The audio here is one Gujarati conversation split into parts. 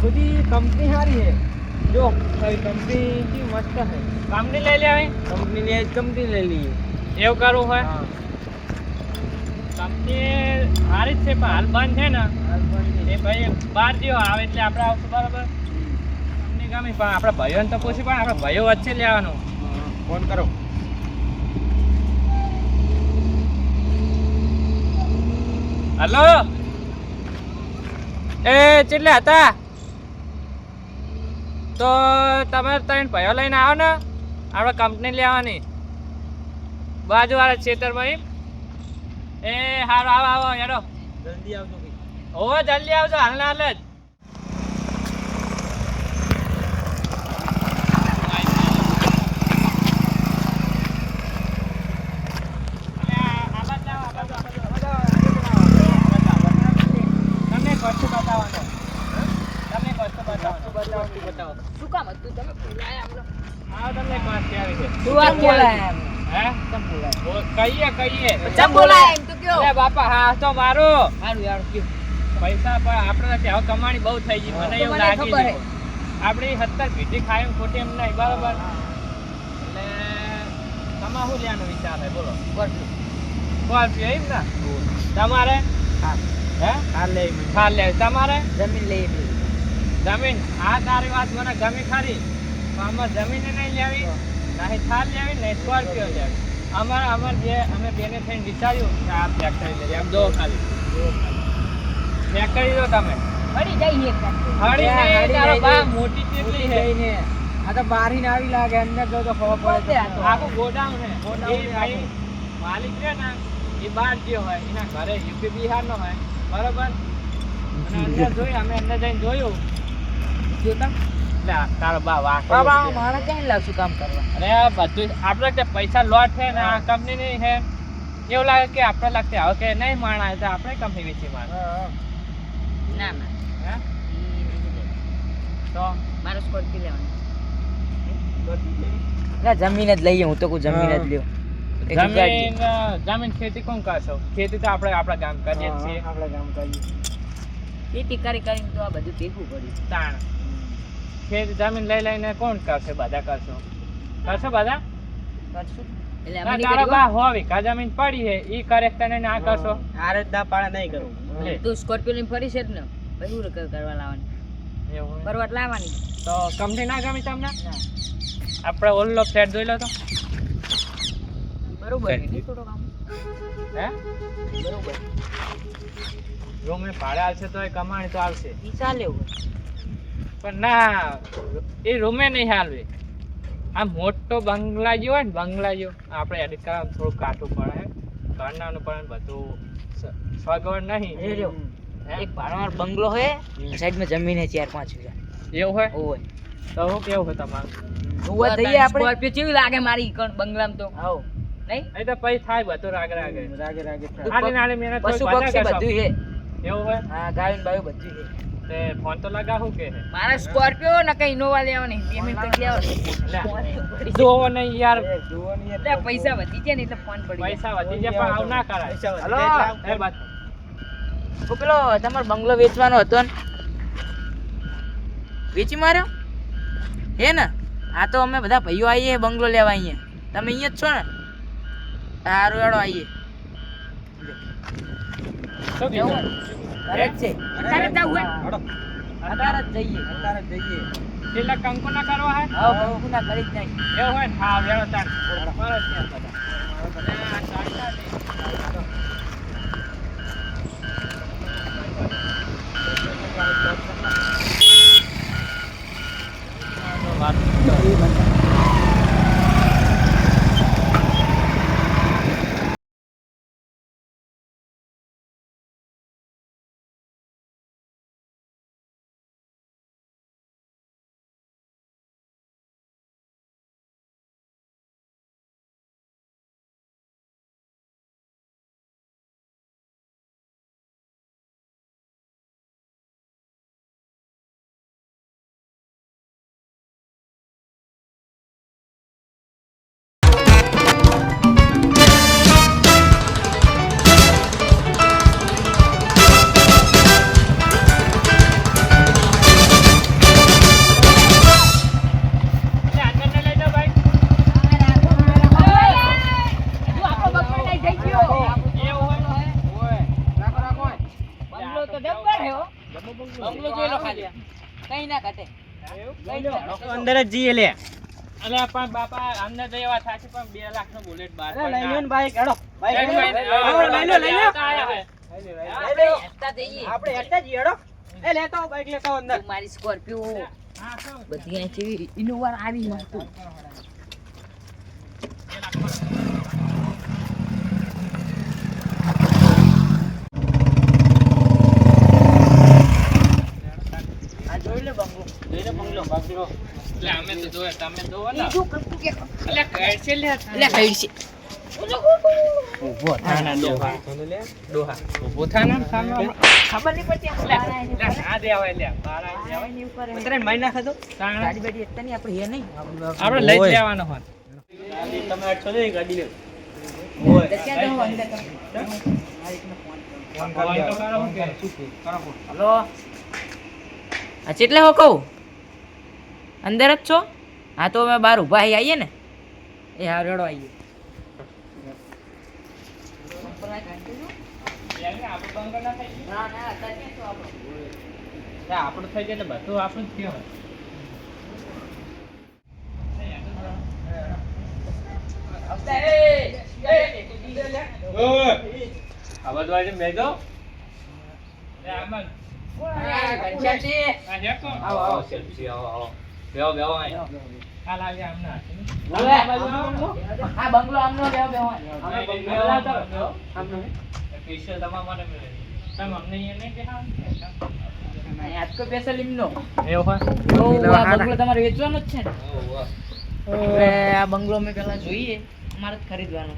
खुद ही कंपनी हारी है जो कंपनी की मस्त है કંપની લઈ લેવી कंपनी ले ली એવું કરવું હોય हाँ કંપની સારી જ છે પણ હાલ બંધ છે ને એ ભાઈ બહાર જેવો આવે એટલે આપણે આવશું બરાબર કંપની ગમી પણ આપણા ભાઈઓને તો પૂછી પણ આપણા ભાઈઓ વચ્ચે લેવાનું फोन करो હલો એ ચેટલે હતા તો તમે ત્રણ ભાઈઓ લઈને આવો ને આપણે કંપની લેવાની બાજુવાળા ખેતરમાં એ હારું આવો આવો હેડો जल्दी आओ तो भाई હોવે જલ્દી આવજો હાલ ને હાલ જ શું કામ હતું તમે બોલાયા અમને? શું વાત બોલાયા એમ? હે કેમ બોલાયા? કહીએ ચમ બોલાયા એમ તો કયો? અરે બાપા હા તો મારો હારું યાર કયો? પૈસા પણ આપણે નથી હવે કમાણી બહુ થઈ ગઈ મને તો એવું મને લાગી ખબર ગયું આપણી 70 ભીટી ખાય એમ ખોટી એમ નહીં બરાબર એટલે તમારે શું લેવાનો વિચાર છે બોલો સ્કોર્પિયો એમ ને તમારે હા હે कार ले હાલ લે તમારે જમીન લઈ લીધી. જમીન આ તારી વાત મને ગમી ખરી પણ આમાં જમીન નહીં લેવી નહીં થાર લેવી નહીં સ્કોર્પિયો લેવી અમાર જે અમે બેને થઈને વિચાર્યું કે આ ફેક્ટરી લેવી આમ જો ખાલી ફેક્ટરી જો તમે મળી જાય એક વાર. હળી હળી નહીં તારો નહીં. બા મોટી કેટલી છે ने आ तो बाहर ही ना भी लागे अंदर जो तो खबर पड़े આ તો આખું ગોડાઉન છે ગોડાઉન એ ભાઈ માલિક છે ને એ બહાર ગયો હોય એના ઘરે યુપી બિહાર નો હોય બરોબર અને અંદર જોયું અમે અંદર જઈને જોયું જોતા? એટલે તારો બા વાંકો બાબા છે. મારે ક્યાં લાવશું કામ કરવા? અરે આ બધું આપણે કે પૈસા લોટ છે ને આ કંપની નહીં છે એવું લાગે કે આપણે લાગશે હવે કે નહીં માણા તો આપણે કંપની વેચી માણ ના ના હે ઈ નહીં લે. તો મારે સ્કોર્પિયો લેવાની. ના જમીન જ લઈએ હું તો કોઈ જમીન જ લ્યો. એક ઉગાડીએ. જમીન ખેતી કોણ કરશો ખેતી તો આપણે આપણા ગામ કરીએ જ છીએ આપણા ગામ કરીએ ખેતી કરી કરીને તો આ બધું ભેગું પડ્યું. તાણ ખેતી જમીન લઈ લઈને કોણ કરશે બધા કરશો બધા કરશું એટલે ના, અમે નહીં તારા કર્યું. બા હો વીઘા જમીન પડી છે ઈ કરે તને ના કરશો આરે દા પાડા નહીં કરું લે. તું સ્કોર્પિયો લઈને ફરી છે જ ને પછી હું કરવા લાવવાની એવું હોય. પરવટ લાવવાની તો કંપની ના ગમી તમને ના આપણે ઓલો ફ્લેટ જોઈ લો તો બરોબર છે નહીં થોડો કામ હે બરોબર રૂમ ને ભાડે આવશે તો એ કમાણી તો આવશે ઈ ચાલે એવું પણ ના એ રૂમે નહીં હાલવી આ મોટો બંગલા જેવો હોય ને બંગલા જેવો આપણે એડિટ કરવા થોડું કાટું પડે ઘરનાનું પણ બધું સગવડ નહીં એ રહ્યો. હે? એક ભાડોમાર બંગલો હે સાઈડમાં જમીન હે 4-5 વીઘા એવું હોય ઓય તો હું કેવું હોય તમારું જોવા જઈએ આપણે સ્કોર્પિયો કેવી લાગે મારી કણ બંગલામાં તો આવો નહીં અહીં તો પછી થાય બધું રાગ રાગે રાગે રાગે નાની નાની મહેનત પશુ કોઈ પક્ષી બધા બધું હે એવું હોય હા ગાયું ને બાયું બધું હે તે ફોન તો લગાવું કે મારે સ્કોર્પિયો ને કઈ ઇનોવા લેવાની પેમેન્ટ કરી લેવાની જોવો નહીં યાર જોવાની એટલે પૈસા વધી જાય ને એટલે ફોન પડી જાય પૈસા વધી જાય પણ આવું ના કરાય પૈસા વધી હલો. જાય એટલે એ વાત ઓ પેલો તમારો બંગલો વેચવાનો હતો ને વેચી માર્યો હે ને હા તો અમે બધા ભાઈઓ આવીએ બંગલો લેવા અહીંયા તમે અહીંયા જ છો ને સારું હેડો આવીએ શું કીધું ઘરે જ છે અત્યારે જ જવું હે? હડો અત્યારે જ જઈએ અત્યારે જ જઈએ એટલે કંકુ ના કરવા હે હા બંકુ ના કરી જ નાખીએ. એવું હોય ને હા વેળો તાણ બરાબર છે બધા અને આ ચાલતા નહીં. વાત અંદર જ જઈએ લે. અલે પણ બાપા અમને તો એવા થાય છે પણ 2 લાખ નો બુલેટ બાર અરે લઈ લ્યો ને બાઈક હેડો. બાઈક લઈ લો, લઈ લો, લઈ લો. આપણે હેઠતા જઈએ. આપણે હેઠતા જ હેડો. એ લેતો આવો, બાઈક લેતો આવો અંદર. તું મારી સ્કોર્પિયો બધી અહીંથી ઇનોવા આવી હોય તું. આ જોઈ લે બંગલો. જોઈને બંગલો બાગલો. એટલે અમે તો જોયે તમે જોવો ને ઈ જો કંકુ કે અલે કઈ છે લે એટલે કઈ છે. ઊભો થા ના ડોહા. લે ડોહા. ઊભો થા ને સામે ખબર નહીં પડતી આ બહાર આવીને લે આ દેવાય લે બહાર આવી દેવાય આવીને એવું કરે. ઉતરે મારી નાખે તો. ગાડી બાડી એકતા નહીં આપણે હે નહીં. આપણે લઈ જ લેવાનો હોય ગાડી તમે આઠસો ને ગાડી લે. ઓય. તો ક્યાં જવું અંદર તમે? આ રીતના ફોન કરો. ફોન તો કરો હું કે શું કે? કરો ફોન. હલો આ ચેટલે હો કહું અંદર જ છો? હા તો અમે બહાર ઊભા આવીએ ને એ હા રેડો આવીએ. આપણે બંગર ના થઈ ના ના અત્યારે ક્યાં છો આપણે? જાય આપણું થઈ જાય એટલે બધું આપણું જ કહેવાય આ બધું આજે મેગો લે આમન આવો આવો સેલ્ફી આવો બેહો બેહો અહીં આ લાગે આમના આ બંગલો આમનો બેહો બેહો આમનો સ્પેશિયલ તમારા માટે મળે તમે અમને અહીંયા નહીં બેહાવ આજ કો સ્પેશિયલ ઇમનો એવું તો આ બંગલો તમારે વેચવાનો જ છે ને? હોય એટલે આ બંગલો અમે પહેલા જોઈએ અમારે જ ખરીદવાનો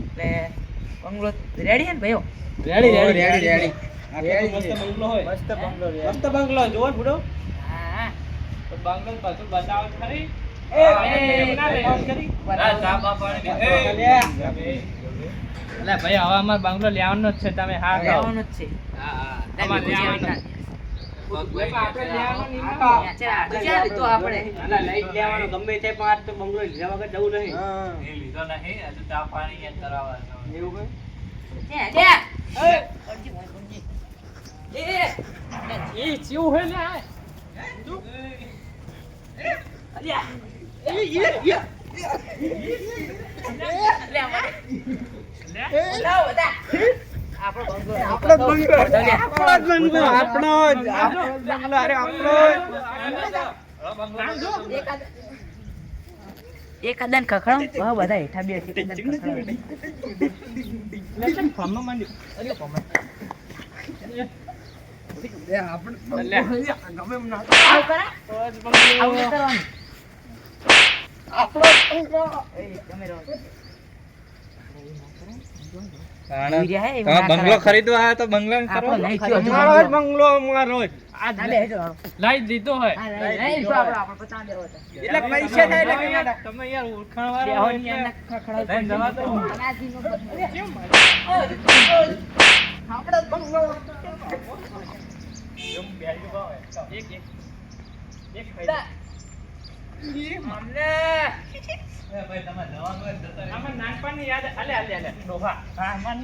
એટલે બંગલો રેડી છે ને ભાઈઓ? રેડી. મસ્ત બંગલો હોય. મસ્ત બંગલો રે. મસ્ત બંગલો જો બુડો. હા તો બંગલ પાછું બતાવો ખરી અલે ભાઈ હવે અમાર બંગલો લેવાનો જ છે તમે હા કહો લેવાનો જ છે. તમારે લેવાનો તો આપણે લઈ જ લેવાનો ગમે તે પણ આજ તો બંગલો લીધા વગર જવું નહીં. લીધો નહીં હજુ ચા પાણી યાદ કરાવવા એવું એ ચીવ હોય ને આ એકાદન ખખડાવ બધા હેઠા બે બંગલો ખરીદવા આવ્યા તો બંગલો બંગલો અમારો જ. લાઈ દીધો હોય એટલે પૈસા થાય એટલે કઈ તમે યાર ઓળખાણ વાળા હોય લઈને જવા દો નાનપણની યાદ અલે અલે અલે ડોહા હા માન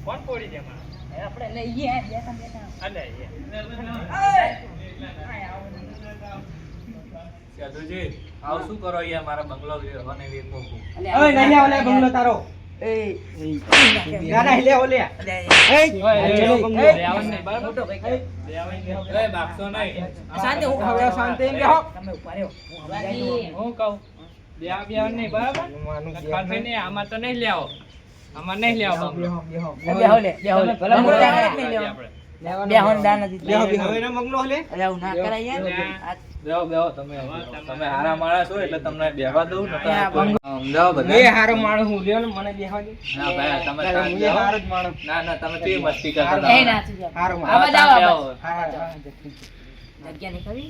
કોણ પોડી છે મારા આપણે લઈએ અલે સાધુજી આવ શું કરો યાર મારા બંગલો અને વેચો છું ઓય નહીં લે ઓલે બંગલો તારો. ના ના લે ઓલે. એ બાકસો નહીં શાંતિ હું હવે શાંતિ બેહો. તમે ઉભા રહ્યો હું કહું બે નહીં બરાબર ખાલી નહીં આમાં તો નહીં લેવો આમાં નહીં લેવો બંગલો બેહો લે બેહો લે ભલા મોટા નહીં લેવા આપણે બેહો ને દાન નથી બેહો બેહો એનો બંગલો લે. અરે હું ના કરાય યાર બેહો બેહો તમે હારા માણસ હોય એટલે તમને બેહવા દઉં ને હા, બંગલો. અમદાવાદ મેં હારો માણસ હું લ્યો ને મને બેહવા દે. ના ભાઈ તમે તારે શાંત હું બેહો. હારો જ માણસ. ના ના તમે કેવી મસ્તી કરતા હારો. એ હતા? ના થઈ જાય હારો આ માણસ. બધા બેહો. આવા હા જગ્યા નહીં ખરી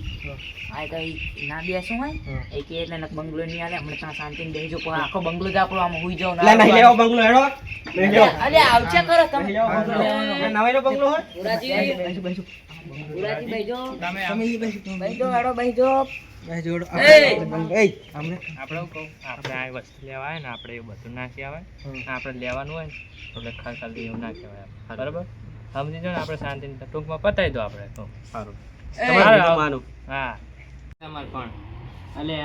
આ કઈ ના બેસું હોય એ કે એટલે નક બંગલો નહીં આલે હમણાં ત્યાં શાંતિને બેસજો પણ આખો બંગલો જ આપણો આમ હુઈ જાવ લે નહીં લેવો બંગલો હેડો. નહીં લેવો. અરે આવશે કરો તમે નહીં લેવો બંગલો. એ નવાઈનો બંગલો હોય. ઉરાજી બેસજો તમે બેસજો હેડો બેસજો એય આપણે હું કહું આપણે આ વસ્તુ લેવા આવે ને આપણે એવું બધું ના કહેવાય આપણે લેવાનું હોય ને એટલે ખાલી એવું ના કહેવાય બરાબર સમજી જો ને આપણે શાંતિથી ટૂંકમાં પતાવી દો આપણે તો સારું તમારું માનું. હા તમાર પણ અલે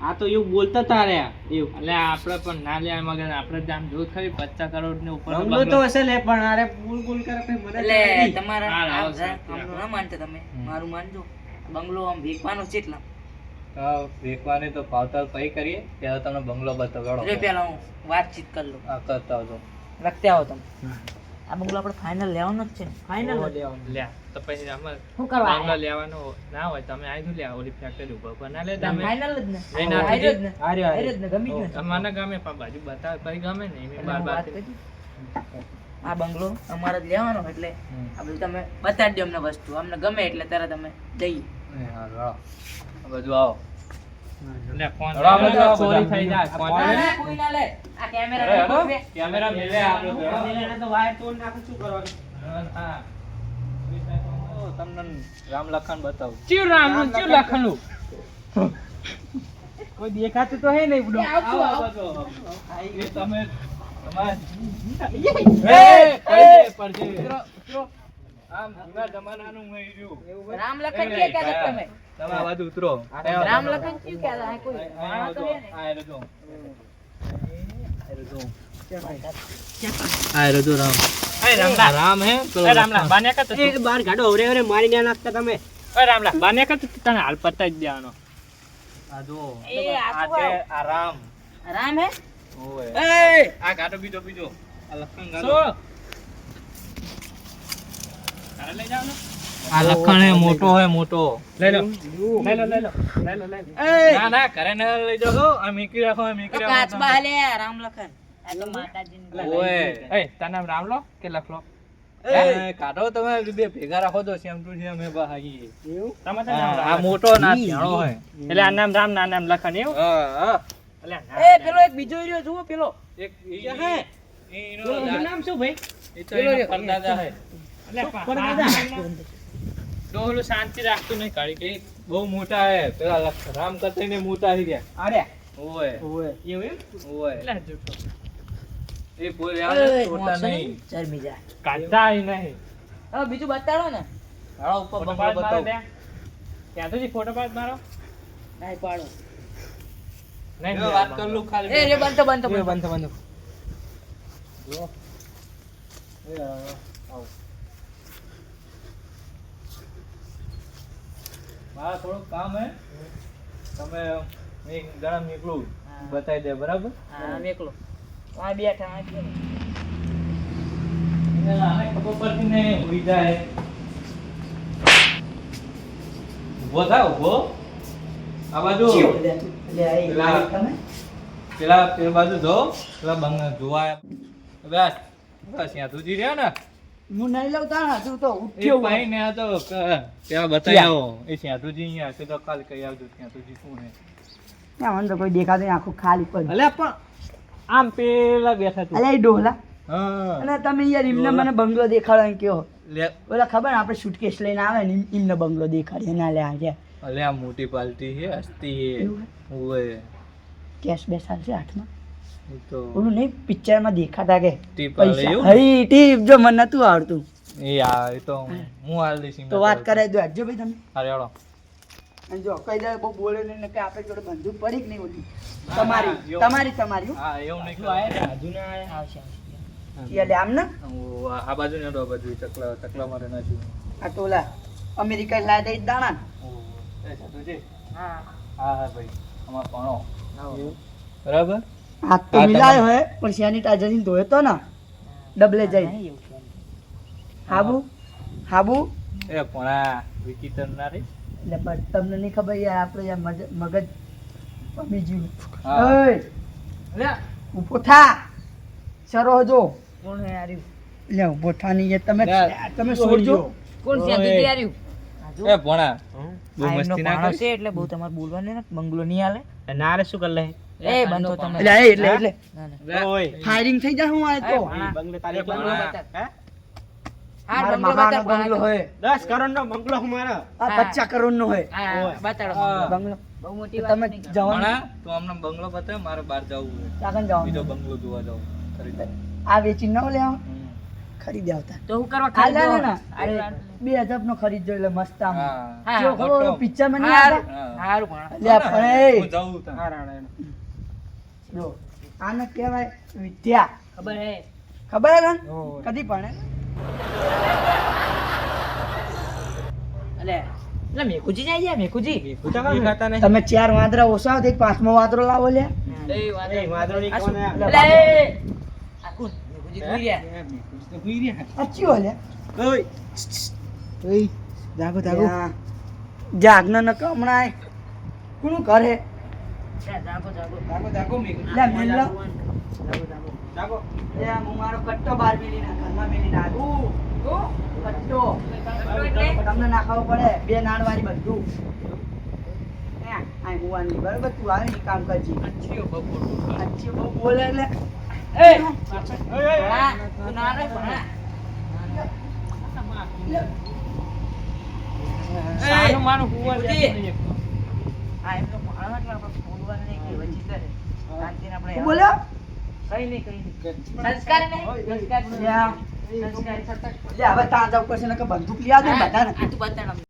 આ તો એવું બોલતા તારે એવું એટલે આપણે પણ ના લે મગર આપણે જ આમ જોત ખરી 50 કરોડ ને ઉપર બંગલો તો હશે લે પણ આરે બોલ કરે પછી મને એટલે તમારા હા, લાવો, આમ ના માનતા તમે મારું માનજો બંગલો આમ વેચવાનો છે એટલા વેચવાની તો ભાવતાલ પૈ કરીએ ત્યારે તમને બંગલો બતાવડો રે પેલા હું વાતચીત કરી લઉં આ કરતા આવજો લખતે આવો તમે આ બંગલો આપણે ફાઇનલ લેવાનો જ છે ને ફાઇનલ લે તો પછી આમાં શું કરવા બંગલો લેવાનો ના હોય તમે આઈ લે ઓલી ફેક્ટરી ઉપર પણ ના લે તમે ફાઇનલ જ ને લઈને આવજો. આયરો જ ને આર્યો, આયરો જ ને ગમી જ ને તમારા ગામે પણ બાજુ બતાવે પછી ગમે ને એમ એટલે બાર હું બાર વાત કરી. આ બંગલો અમારે જ લેવાનો એટલે આ બધું તમે બતાડી દો અમને વસ્તુ અમને ગમે એટલે તરત અમે જઈએ આ બાજુ આવો લે ફોન હળો, આ બધું આવો, ચોરી બધા. થઈ જાય ફોન ના, ના, કોઈ ના લે આ કેમેરા અરે, હળો. ગોઠવે. કેમેરા મેલે આપણે એને તો વાયર તોડ નાખું શું કરવાનું હા તમને રામ લખાણ બતાવું ચિયું રામનું ચિયું લખણું કોઈ દેખાતું તો હે નહીં બધું એ આવશું, આવ. એ તમે તમારે આમ જૂના જમાનાનું હું અહીં રહ્યું. રામ લખન કે કહેતા તમે તમે આ બાજુ ઉતરો રામ લખન ક્યું કહેતા આ કોઈ માણસ તો હે ને. આ રહ્યો. આ રહ્યો રામ. એ રામલા રામ હે એ રામલા બાને કત એ બાર ગાડો હવરે હવરે મારી ના નાખતા તમે એ રામલા બાને કત તને હાલ પતાઈ જ દેવાનો આ જો એ આ આ શું છે આવ? આ રામ રામ હે ઓય એ આ ગાડો બીજો આ લખણ ગાડો શું તારે લઈ જાવ ને આ લખણ હે મોટો હે મોટો લઈ લો લઈ લો લઈ લો લઈ લો લઈ લો ના ના ઘરે ન લઈ જાઓ આ મીકી રાખો આ તો મીકી કાચબા હાલે રામ લખન આ તો માતાજીની ઓય એ તારું નામ રામલો કે લખલો એ કાઢો તમે બે ભેગા રાખો તો સેમ ટુ સેમ હે બાકી તમે તો નામ આ રામ મોટો ના ધ્યાણો હે એટલે આ નામ રામ ના નામ લખન એવું હા એટલે એ પેલો એક બીજો રહ્યો જુઓ પેલો એક હે? ઈ નામ શું ભાઈ એ તો એનો પરદાદા હે ડોહલું શાંતિ રાખતું નહીં કાઢી કે બહુ મોટા હે પેલા રામ કરતા ને મોટા હી ગયા અરે ઓય ઓય એવું એમ ઓય એટલે જૂઠો એ બોલ એ, યાર છોટા મોક્ષ નહીં નહીં. ચરમી જા કાઢતા નહીં હવે બીજું બતાડો ને હાલો ઉપર ફોટો બંગલો પાડ મારો બતાવો ત્યાં ત્યાં તો જી ફોટો પાડ મારો નહીં પાડો નહીં એ વાત કર લઉં એ ખાલી રે બંધ બંધ બંધ બંધ બંધ જો એ આવો મારા થોડુંક કામ હે તમે એક જણા નીકળું હા. બતાવી દે બરાબર હા મેકલો આ બેઠા આ કેમ? આને ખબર પડતી ને ઉડી જાય ઉભો થા ઉભો આ બાજુ લે આ પેલા- તમે પેલા પેલી બાજુ જો પેલા બંગ જોવા બસ બસ ત્યાં સુધી રહ્યા ને હું નહીં લઉં તાણ તું તો એ ઉઠ્યો ભાઈ ને આ તો ત્યાં બતાવી આવો એ ત્યાં સુધી અહીંયા હશે તો કાલ કહી આવજો ત્યાં સુધી શું હે મને તો કોઈ દેખાતું નહીં, આખું ખાલી પડ અલે પણ આમ પેલા બેઠા તું અલે એ ડોલા હા અને તમે યાર એમને મને બંગલો દેખાડો એમ કયો લે ઓલા ખબર ને આપણે સુટકેસ લઈને આવે ને એમને બંગલો દેખાડે ના લે આજે અલે આ મોટી પાલટી હે હસ્તી હે એવું ઓય કેશ બેસાડ છે હાથમાં એ તો ઓલું નહીં પિક્ચરમાં દેખાતા કે ટીપ આલે પૈસા એવું? હઈ ટીપ જો મને નતું આવડતું એ આ એ તો હું હાલ દઈશ તો વાત કરે દો જો ભાઈ તમે અરે હેડો અને જો કઈ દે બહુ બોલે નહીં ને કે આપણે જોડે બંદૂક પડી કે નહીં ઓલી ના, તમારી એવું. તમારી તમારી હો. હા એવું નહીં હજુ આયા ને, હજુ ના આયા. આવશે યાર આમ ને ઓ, આ બાજુ ને આ બાજુ ચકલા મારે નાખ્યું આ તો ઓલા અમેરિકા લાયા તા ઈ દાણા ને. ઓ, એ સાધુજી. હા હા હા ભાઈ અમાર પાણો બરાબર હાથ તો હા, મિલાયો તમે- હે પણ સેનિટાઈઝર થી ધોયો તો ને ડબલે જઈ હાબુ હાબુ એ પણ આ વિકિતર ના રે એટલે પણ તમને નહીં ખબર યાર આપણે યાર મગજ પમી ગયું હા. ઓય લે ઊભો થા સરો જો કોણ હે આર્યું લે ઊભો થા ની યાર તમે લે, તમે છોડજો કોણ છે? દૂધી આર્યું એ ભણા બહુ મસ્તી ના કર છે એટલે બહુ તમારે બોલવાનું ને બંગલો નહીં હાલે ના રે શું કર લે એ બંધો તમે એટલે ઓય ફાયરિંગ થઈ જાય હું આ તો બંગલે તારે એ ભણા. હે આ બંગલો બતા બંગલો હોય 10 કરોડ નો બંગલો અમારો આ 50 કરોડ નો હોય બતાડો બંગલો બહુ મોટી વાત તમે જવાનું ભણા તું અમને બંગલો બતાવ મારે બહાર જવું છે ચાકન બીજો જવાનું બંગલો જોવા જાવ ખરીદવા. આ વેચી ન લેવા હમ. ખરીદી આવતા તો હું કરવા આ લે ખરીદો? ને અરે, 2000 નો ખરીદજો એટલે મસ્ત આમ હા, જો ખબર મોટો. પિક્ચર માં નહીં હારું, આવતા હારું પણ. લે પણ એ હું જાઉં તાન. જો આને કહેવાય વિદ્યા ખબર હે? ખબર હે ને કદી પણ અલે, એટલે મેકુજી જાય છે, મેકુજી. દેખાતા નહીં. તમે 4 વાંદરા ઓછા એક પાંચમો વાંદરો લાવો લે એ વાંદરો નહીં આ શું? કોને? અલે, આ કોણ? મેકુજી સુઈ રહ્યા. અચ્છી ઓલે જાગો જાગનો ન કમણાય કોનું કરે લે, જાગો, જાગો. લે મેલ લો જાગો. લે હું મારો કટ્ટો બાર મેલી ના ઘરમાં મેલી નાખું કટ્ટો તમને નાખાવો પડે બે નાળવાળી બધું આ મુવાની બરાબર તું આવે ને કામ કરજી અચ્છી બહુ બોલે એટલે એ, ભણા, તું ના રે, ભણા. સાનું માનું હુવા મેકુજી. દેતું નહીં. હા, એમ તો ભણવા એટલે આપણે બોલવાનું નહીં, કે વચ્ચે કરે. શાંતિને આપણે શું બોલ્યો કઈ નહીં, કઈ નહીં. સંસ્કાર નહીં, સંસ્કાર નહીં. સંસ્કાર સતત. લે હવે ત્યાં જવું પડશે ને કે બંદૂક લઈ આવજો ને બધાને આ તું બતાડ અમને.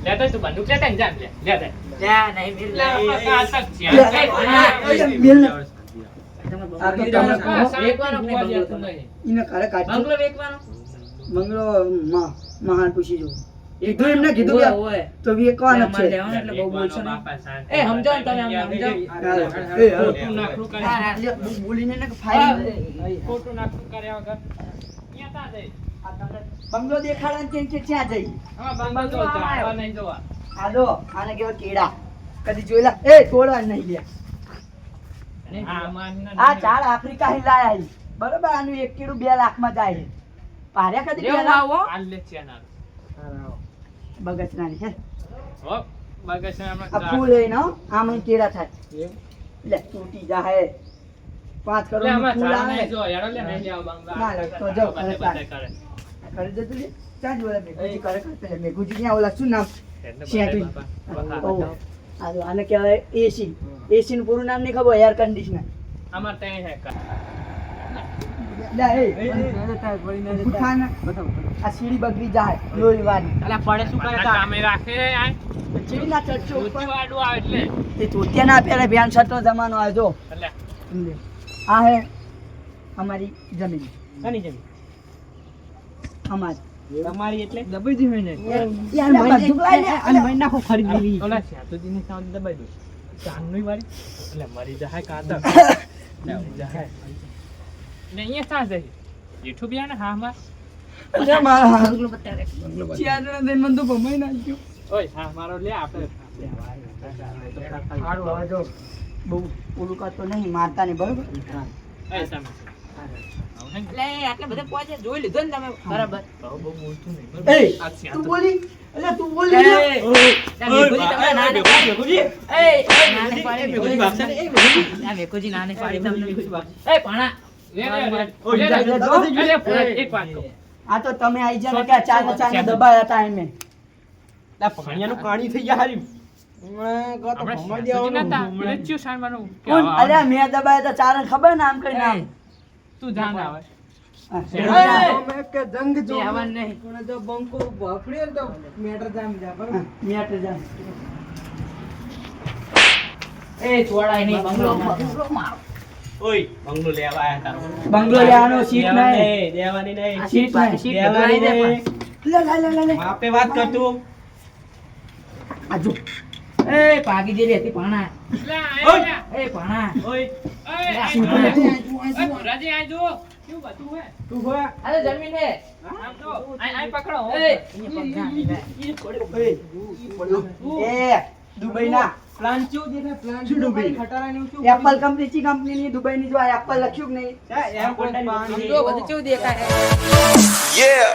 લેતો તું બંદૂક લેતા ને જા લે લે જા, નહીં, મેલ લે લે. આ તક લે, જ્યાં લે, મેલ ને. તમે આ તો બંગલો તમે વેચવાનો કે નહીં બંગલો તમારે? ઈને ઘરે કાઢજો બંગલો વેચવાનો? મંગળો મહાન પૂછી જો કીધું એમને કીધું ઓય, કે ઓય. તો વેકવાનો અમારે છે લેવાનો એટલે બહુ બોલશો નહીં. એ, એ સમજાવો ને તમે અમને, સમજાવો. ખોટું નાખલું કરે હા, હા. લે, હું બોલીને ને કે ફાઇલ ખોટું નાખલું કર્યા વગર અહીંયા તા જઈ આ તમને બંગલો દેખાડે ને કે ક્યાં જઈ હા બંગલો જો જાવા નહીં જોવા આલો આને કેવા કેડા કદી જોયેલા એ તોડવા નહીં લે આ માનના આ ચાર આફ્રિકા હી લાયા હી. બરોબર આનું એક કેડું 2 લાખ માં જાય છે પાર્યા કદી લેવું પેલા આવો? આ લે છે ના બગસરાની હે હો બગસ આ હમણાં ફૂલ હે નો આમ કેડા થાય લે તૂટી જાહે 5 કરોડ લે નું આમાં ફૂલ ચાલ આવે નહીં જો યાર લે નહીં જાવ બંગલા ના, લે, તો જાઓ, બધે ઘરે બધે કરે કરે જતું લે ક્યાં જોયા મેઘુજી કરે કરતે મેઘુજી ક્યાં ઓલા શું નામ એટલે શેઠી. બાપા ઓ આને કહેવાય એસી એસી નું પૂરું નામ નહીં ખબર એર કન્ડિશનર આમાં તે હે કા લે એ ઉઠા ને આ સીડી બગડી જાય લોહી વાળી અલા, પડે શું કરે આ તા? કામે રાખે આ સીડી ના ચડશો ઉપર ઊંચું આડું આવે એટલે તે તોતિયા ના પહેરે ભ્યાન છટનો જમાનો આવે જો એટલે આ હે અમારી જમીન કની જમી અમારી તમારી એટલે દબાઈ દી હોય ને યાર બંદૂક લાઈ લે અને ભાઈ નાખો ખરીદી ઓલા શાતુજી ની સાઉન્ડ દબાઈ દો ચાંદની વાળી એટલે મરી જાય કાતર લે જાય ને અહીંયા સા જઈ જેઠું બિયા ને હા માં અરે મારા બંગલો બતાડે. ચાર જણા જઈને બંદૂક ભમાઈ નાખ્યો ઓય હા મારો લે આપણે સારું હવે જો બહુ ઓલું કરતો નહીં મારતા નહીં બરોબર એ સામે એટલે આટલે બધે પહોંચે જોઈ લીધો ને તમે બરાબર. બહુ બોલતું નહીં એ આ તું બોલી એટલે તું બોલી એ, લે. ત્યાં મેઘુજી તમને ના નહીં પાડી. એ, ના નહીં પાડી મેઘુજી. ત્યાં મેઘુજી ના નહીં પાડી તમને. એ, ભણા. એક વાત કહું આ તો તમે આઈ જા ને કે ચાર ને ચાર ને દબાયા હતા એમે આપણે શાતુજી નતા એટલે ચિયો સાંભળવાનું કે કોણ આવા અલ્યા મેં દબાયા હતા ચાર ને ખબર નામ કઈ નામ તું જાન આવે એ, આવવાનું નહીં. મેટર જામ એ, છોડાય નહીં બંગલો મારો. બંગલો લેવાનો સીટ નહીં આ સીટ નહીં સીટ બદલાઈ દે પણ. લે લે લે લે આ જો એ, ભાગી જેલી હતી ભણા. લે એ, ભણા. રાજી આ જો કેવું બધું હે અરે જમીન હે. આમ જો આ પકડો એ, અહીંયા પગ ના એ નીકળે. દુબઈ ના એપલ કંપની ચી કંપની ની દુબઈ ની જો આ એપલ લખ્યું કે નહીં સમજો બધું કેવું દેખાય. Yeah.